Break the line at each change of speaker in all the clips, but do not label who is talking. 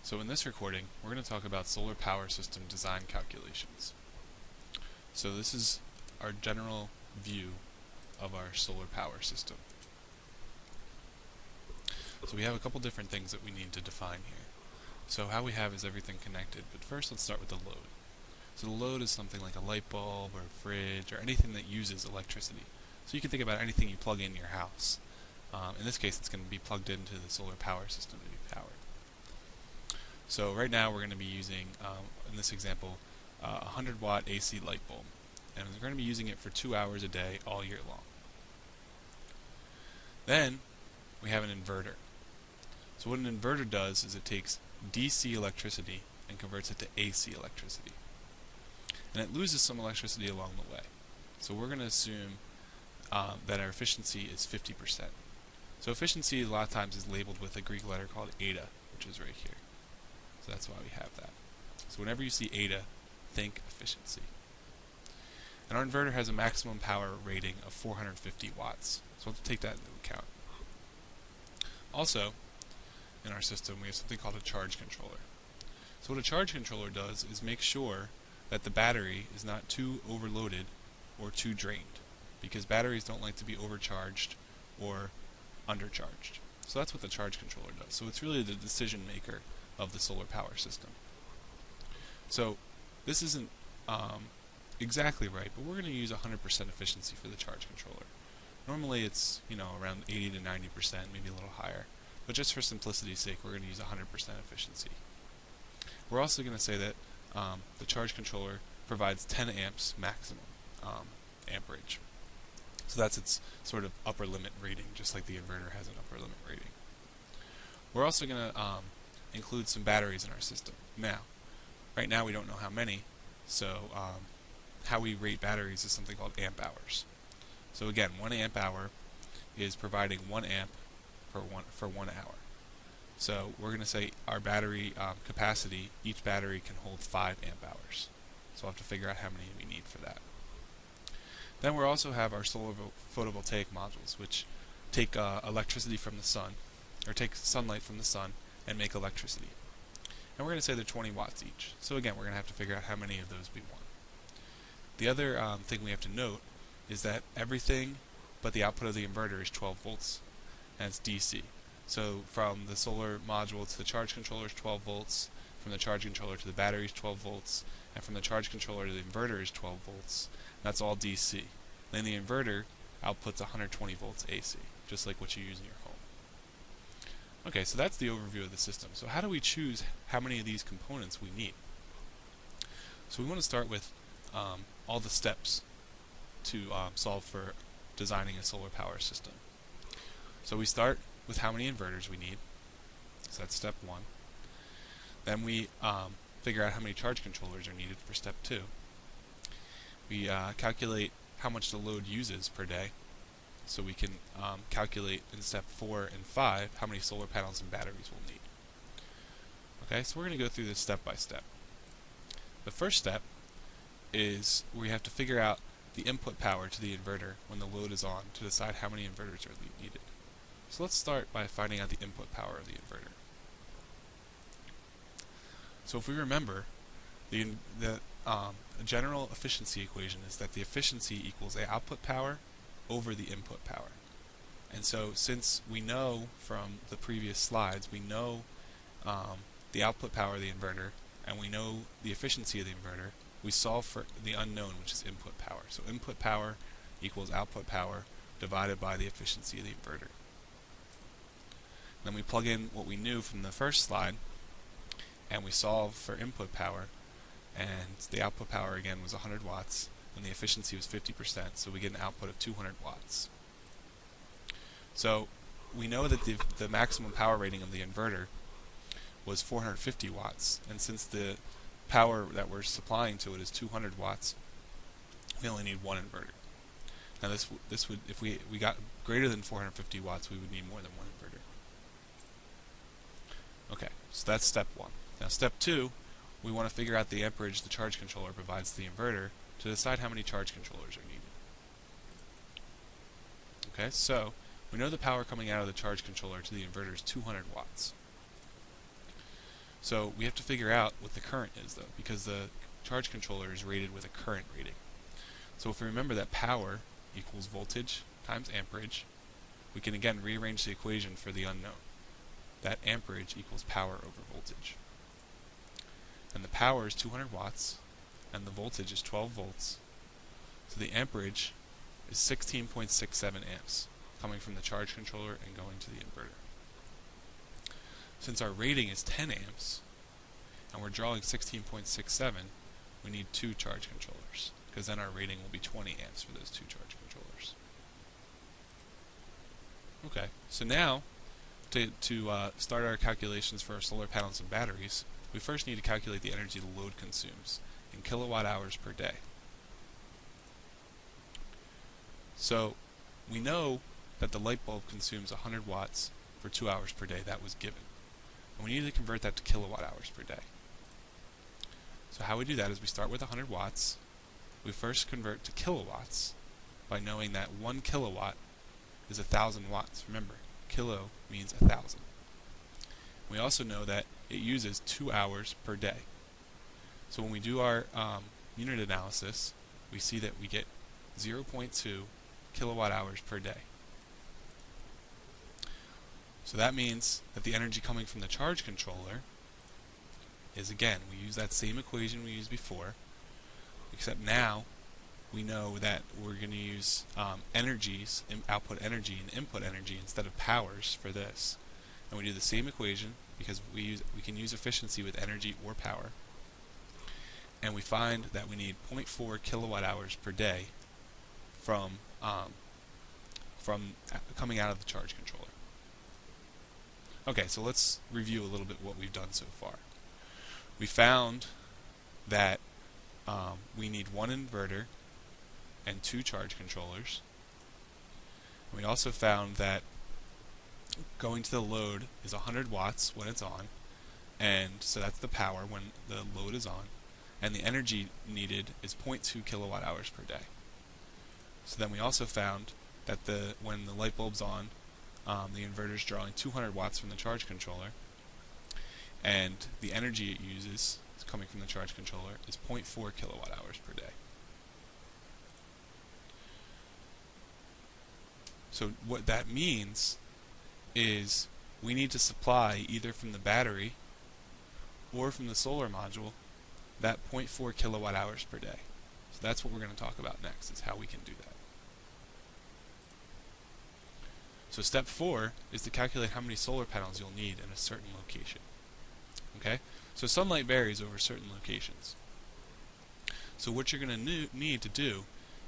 So in this recording, we're going to talk about solar power system design calculations. So this is our general view of our solar power system. So we have a couple different things that we need to define here. So how we have is everything connected, but first let's start with the load. So the load is something like a light bulb or a fridge or anything that uses electricity. So you can think about anything you plug in your house. In this case, it's going to be plugged into the solar power system to be powered. So right now we're going to be using, in this example, a 100-watt AC light bulb. And we're going to be using it for 2 hours a day all year long. Then we have an inverter. So what an inverter does is it takes DC electricity and converts it to AC electricity. And it loses some electricity along the way. So we're going to assume that our efficiency is 50%. So efficiency a lot of times is labeled with a Greek letter called eta, which is right here. So that's why we have that. So whenever you see eta, think efficiency. And our inverter has a maximum power rating of 450 watts. So we'll have to take that into account. Also, in our system, we have something called a charge controller. So what a charge controller does is make sure that the battery is not too overloaded or too drained, because batteries don't like to be overcharged or undercharged. So that's what the charge controller does. So it's really the decision maker of the solar power system. So this isn't exactly right, but we're going to use 100% efficiency for the charge controller. Normally it's around 80 to 90%, maybe a little higher, but just for simplicity's sake, we're going to use 100% efficiency. We're also going to say that the charge controller provides 10 amps maximum amperage. So that's its sort of upper limit rating, just like the inverter has an upper limit rating. We're also going to include some batteries in our system. Now, right now we don't know how many, so how we rate batteries is something called amp hours. So again, 1 amp hour is providing 1 amp for 1 hour. So we're going to say our battery capacity, each battery can hold 5 amp hours. So we'll have to figure out how many we need for that. Then we also have our solar photovoltaic modules, which take electricity from the sun, or take sunlight from the sun and make electricity. And we're going to say they're 20 watts each. So again, we're going to have to figure out how many of those we want. The other thing we have to note is that everything but the output of the inverter is 12 volts, and it's DC. So from the solar module to the charge controller is 12 volts, from the charge controller to the battery is 12 volts, and from the charge controller to the inverter is 12 volts. That's all DC. Then the inverter outputs 120 volts AC, just like what you use in your home. Okay, so that's the overview of the system. So how do we choose how many of these components we need? So we want to start with all the steps to solve for designing a solar power system. So we start with how many inverters we need. So that's step 1. Then we figure out how many charge controllers are needed for step 2. We calculate how much the load uses per day. So we can calculate in step 4 and 5 how many solar panels and batteries we'll need. Okay, so we're going to go through this step by step. The first step is we have to figure out the input power to the inverter when the load is on to decide how many inverters are needed. So let's start by finding out the input power of the inverter. So if we remember, the general efficiency equation is that the efficiency equals the output power over the input power. And so since we know from the previous slides, we know the output power of the inverter and we know the efficiency of the inverter, we solve for the unknown, which is input power. So input power equals output power divided by the efficiency of the inverter. Then we plug in what we knew from the first slide and we solve for input power, and the output power again was 100 watts and the efficiency was 50%, so we get an output of 200 watts. So we know that the maximum power rating of the inverter was 450 watts, and since the power that we're supplying to it is 200 watts, we only need 1 inverter. Now this would, if we got greater than 450 watts, we would need more than 1 inverter. Okay, so that's step 1. Now step 2, we want to figure out the amperage the charge controller provides to the inverter to decide how many charge controllers are needed. Okay, so we know the power coming out of the charge controller to the inverter is 200 watts. So we have to figure out what the current is, though, because the charge controller is rated with a current rating. So if we remember that power equals voltage times amperage, we can again rearrange the equation for the unknown. That amperage equals power over voltage. And the power is 200 watts, and the voltage is 12 volts. So the amperage is 16.67 amps, coming from the charge controller and going to the inverter. Since our rating is 10 amps, and we're drawing 16.67, we need two charge controllers, because then our rating will be 20 amps for those two charge controllers. Okay, so now, to start our calculations for our solar panels and batteries, we first need to calculate the energy the load consumes in kilowatt hours per day. So we know that the light bulb consumes 100 watts for 2 hours per day. That was given. And we need to convert that to kilowatt hours per day. So how we do that is we start with 100 watts. We first convert to kilowatts by knowing that 1 kilowatt is 1,000 watts. Remember, kilo means 1,000. We also know that it uses 2 hours per day. So when we do our unit analysis, we see that we get 0.2 kilowatt hours per day. So that means that the energy coming from the charge controller is, again, we use that same equation we used before, except now we know that we're going to use energies, output energy and input energy instead of powers for this. And we do the same equation because we can use efficiency with energy or power. And we find that we need 0.4 kilowatt hours per day from coming out of the charge controller. Okay, so let's review a little bit what we've done so far. We found that we need one inverter and two charge controllers. And we also found that going to the load is 100 watts when it's on, and so that's the power when the load is on, and the energy needed is 0.2 kilowatt hours per day. So then we also found that when the light bulb's on, the inverter is drawing 200 watts from the charge controller, and the energy it uses coming from the charge controller is 0.4 kilowatt hours per day. So what that means is we need to supply either from the battery or from the solar module that 0.4 kilowatt hours per day. So that's what we're going to talk about next, is how we can do that. So step 4 is to calculate how many solar panels you'll need in a certain location. Okay? So sunlight varies over certain locations. So what you're going to need to do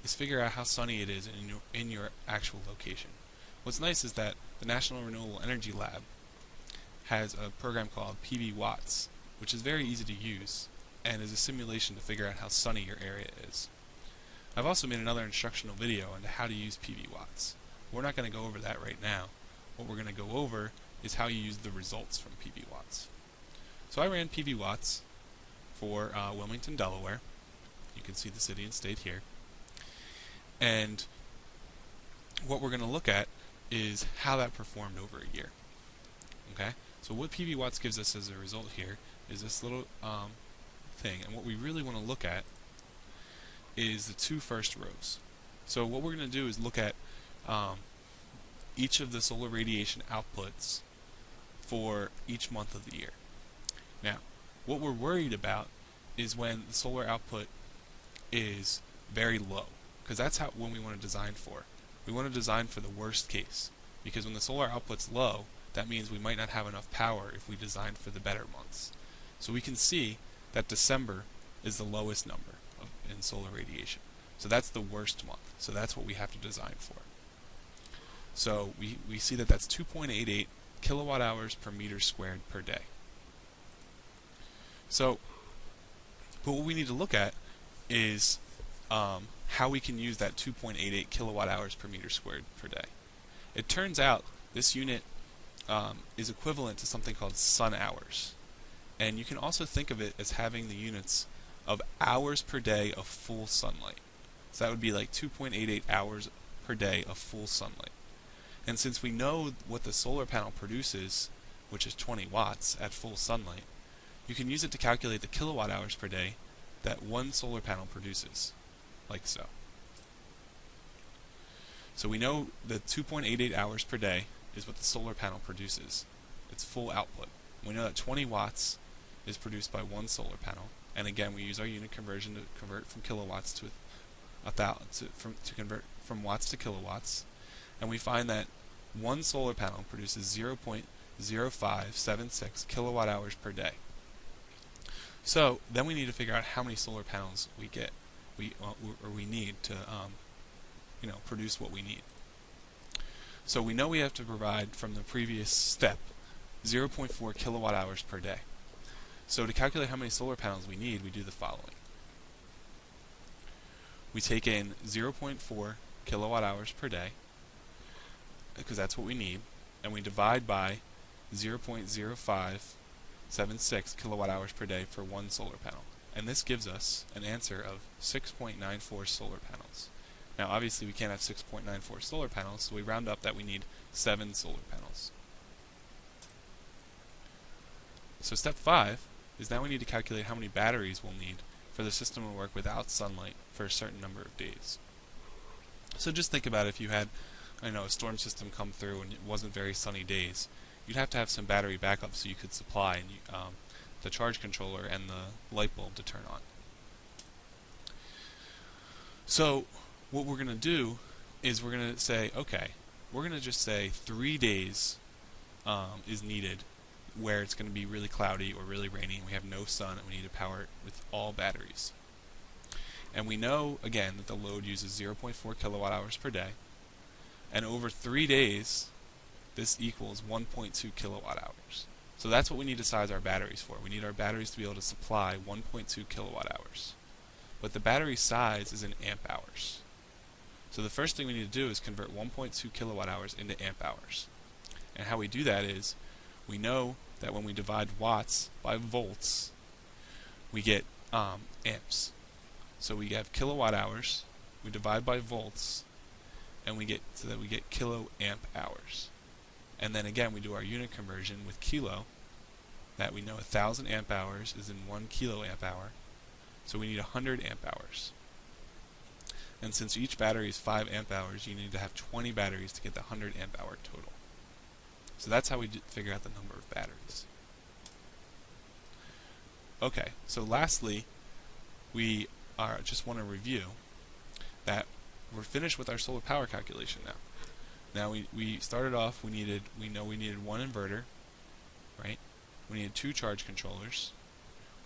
is figure out how sunny it is in your actual location. What's nice is that the National Renewable Energy Lab has a program called PV Watts, which is very easy to use and is a simulation to figure out how sunny your area is. I've also made another instructional video on how to use PV Watts. We're not going to go over that right now. What we're going to go over is how you use the results from PV Watts. So I ran PV Watts for Wilmington, Delaware. You can see the city and state here. And what we're going to look at is how that performed over a year. Okay? So what PV Watts gives us as a result here is this little thing. And what we really want to look at is the two first rows. So what we're going to do is look at each of the solar radiation outputs for each month of the year. Now, what we're worried about is when the solar output is very low, because that's when we want to design for. We want to design for the worst case, because when the solar output's low, that means we might not have enough power if we design for the better months. So we can see that December is the lowest number in solar radiation. So that's the worst month. So that's what we have to design for. So we see that that's 2.88 kilowatt hours per meter squared per day. So, but what we need to look at is how we can use that 2.88 kilowatt hours per meter squared per day. It turns out this unit is equivalent to something called sun hours. And you can also think of it as having the units of hours per day of full sunlight. So that would be like 2.88 hours per day of full sunlight. And since we know what the solar panel produces, which is 20 watts at full sunlight, you can use it to calculate the kilowatt hours per day that one solar panel produces, like so. So we know that 2.88 hours per day is what the solar panel produces, its full output. We know that 20 watts is produced by one solar panel, and again we use our unit conversion to convert from kilowatts to convert from watts to kilowatts, and we find that one solar panel produces 0.0576 kilowatt hours per day. So then we need to figure out how many solar panels we need to produce what we need. So we know we have to provide, from the previous step, 0.4 kilowatt hours per day. So to calculate how many solar panels we need, we do the following. We take in 0.4 kilowatt hours per day, because that's what we need, and we divide by 0.0576 kilowatt hours per day for one solar panel. And this gives us an answer of 6.94 solar panels. Now obviously we can't have 6.94 solar panels, so we round up that we need 7 solar panels. So step 5 is now we need to calculate how many batteries we'll need for the system to work without sunlight for a certain number of days. So just think about if you had a storm system come through and it wasn't very sunny days, you'd have to have some battery backup so you could supply the charge controller and the light bulb to turn on. So what we're going to do is we're going to say, okay, we're going to just say 3 days is needed where it's going to be really cloudy or really rainy and we have no sun and we need to power it with all batteries. And we know, again, that the load uses 0.4 kilowatt hours per day, and over 3 days this equals 1.2 kilowatt hours. So that's what we need to size our batteries for. We need our batteries to be able to supply 1.2 kilowatt hours. But the battery size is in amp hours. So the first thing we need to do is convert 1.2 kilowatt hours into amp hours. And how we do that is, we know that when we divide watts by volts, we get amps. So we have kilowatt hours, we divide by volts, and we get kilo amp hours. And then again we do our unit conversion with kilo, that we know 1,000 amp hours is in 1 kilo amp hour, so we need 100 amp hours. And since each battery is 5 amp hours, you need to have 20 batteries to get the 100 amp hour total. So that's how we figure out the number of batteries. Okay, so lastly, we just want to review that we're finished with our solar power calculation now. Now we started off, we know we needed one inverter, right? We needed 2 charge controllers,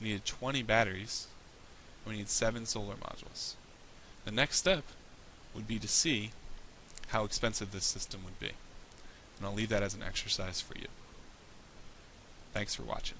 we needed 20 batteries, and we needed 7 solar modules. The next step would be to see how expensive this system would be. And I'll leave that as an exercise for you. Thanks for watching.